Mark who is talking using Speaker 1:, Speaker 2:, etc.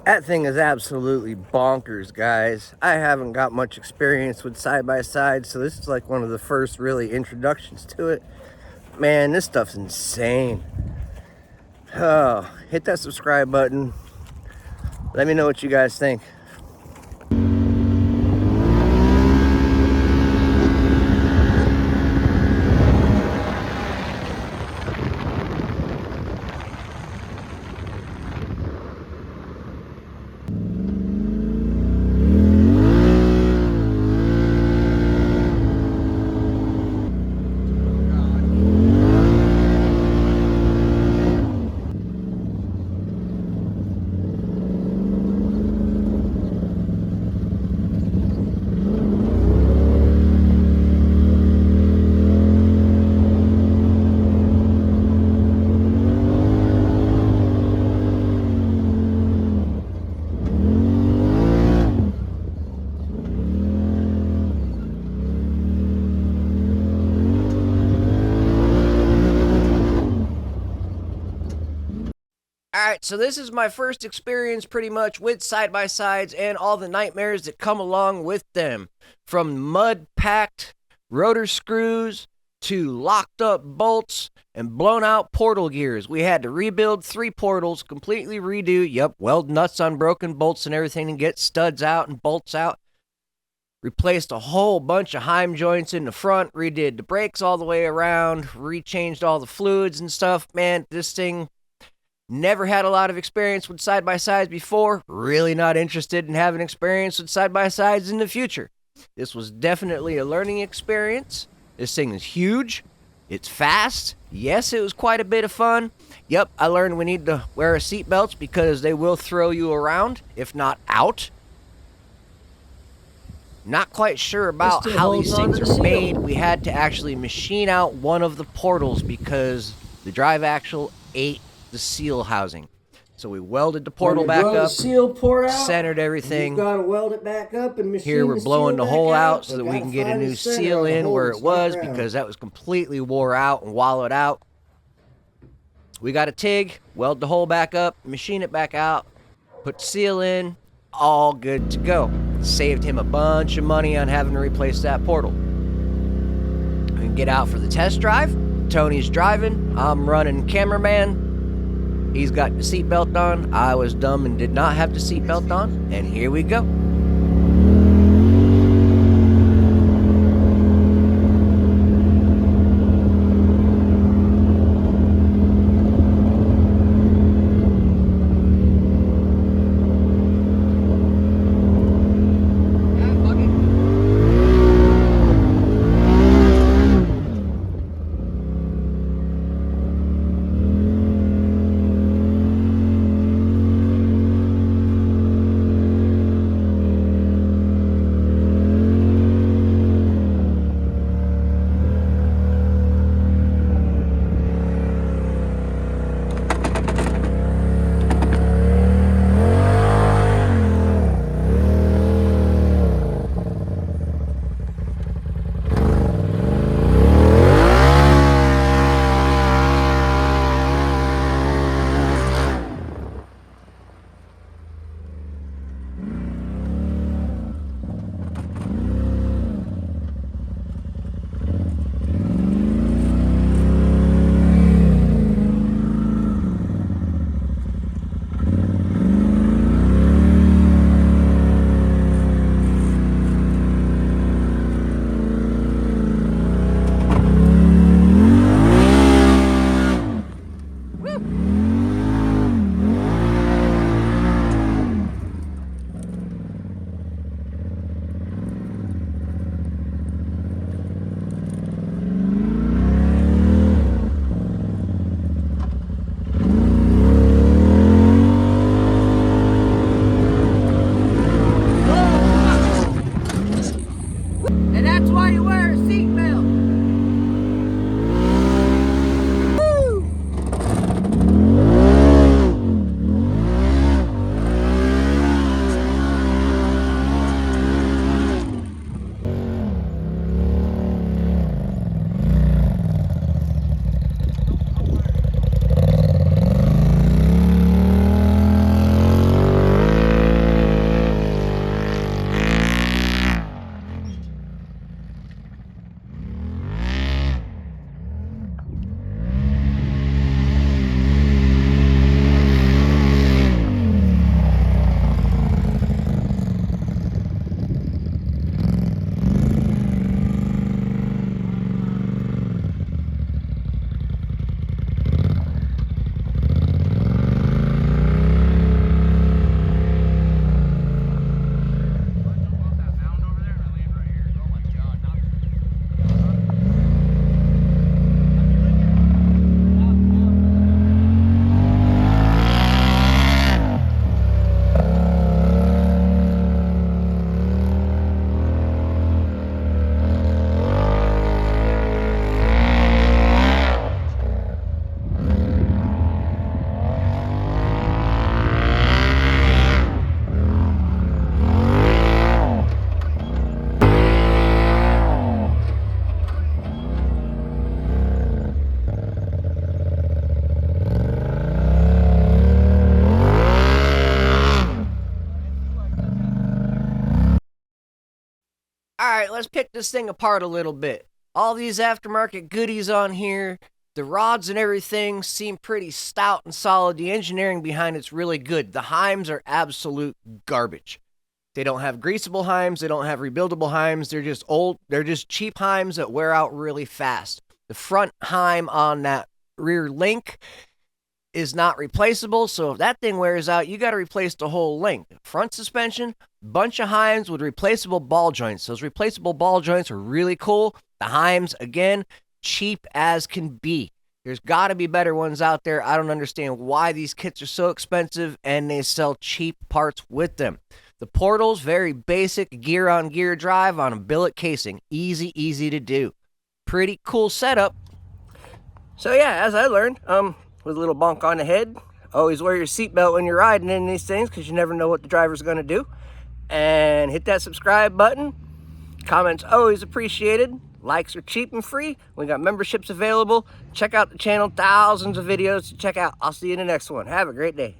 Speaker 1: That thing is absolutely bonkers, guys. I haven't got much experience with side-by-side, so this is like one of the first really introductions to it. Man, this stuff's insane. Oh, hit that subscribe button. Let me know what you guys think. Alright, so this is my first experience pretty much with side-by-sides and all the nightmares that come along with them. From mud-packed rotor screws to locked-up bolts and blown-out portal gears. We had to rebuild 3 portals, completely redo, weld nuts on broken bolts and everything and get studs out and bolts out. Replaced a whole bunch of heim joints in the front, redid the brakes all the way around, rechanged all the fluids and stuff. Man, this thing... Never had a lot of experience with side-by-sides before. Really not interested in having experience with side-by-sides in the future. This was definitely a learning experience. This thing is huge. It's fast. Yes, it was quite a bit of fun. Yep, I learned we need to wear our seatbelts because they will throw you around, if not out. Not quite sure about how these things are made. We had to actually machine out one of the portals because the drive axle ate the seal housing. So we welded the portal back up, the seal port out, centered everything. You've got to weld it back up and machine. Here we're blowing the hole out so that we can get a new seal in where it was because that was completely wore out and wallowed out. We got a TIG, weld the hole back up, machine it back out, put the seal in, all good to go. Saved him a bunch of money on having to replace that portal. We can get out for the test drive. Tony's driving, I'm running cameraman. He's got the seatbelt on. I was dumb and did not have the seatbelt on. And here we go. right, let's pick this thing apart a little bit. All these aftermarket goodies on here, the rods and everything seem pretty stout and solid. The engineering behind it's really good. The heims are absolute garbage. They don't have greasable heims. They don't have rebuildable heims. They're just old. They're just cheap heims that wear out really fast. The front heim on that rear link is not replaceable. So if that thing wears out, you got to replace the whole link. Front suspension, bunch of heims with replaceable ball joints. Those replaceable ball joints are really cool. The heims, again, cheap as can be. There's got to be better ones out there. I don't understand why these kits are so expensive and they sell cheap parts with them. The portals, very basic gear-on-gear drive on a billet casing. Easy to do. Pretty cool setup. So yeah, as I learned, with a little bonk on the head, always wear your seatbelt when you're riding in these things because you never know what the driver's going to do. And hit that subscribe button. Comments always appreciated. Likes are cheap and free. We got memberships available. Check out the channel. Thousands of videos to check out. I'll see you in the next one. Have a great day.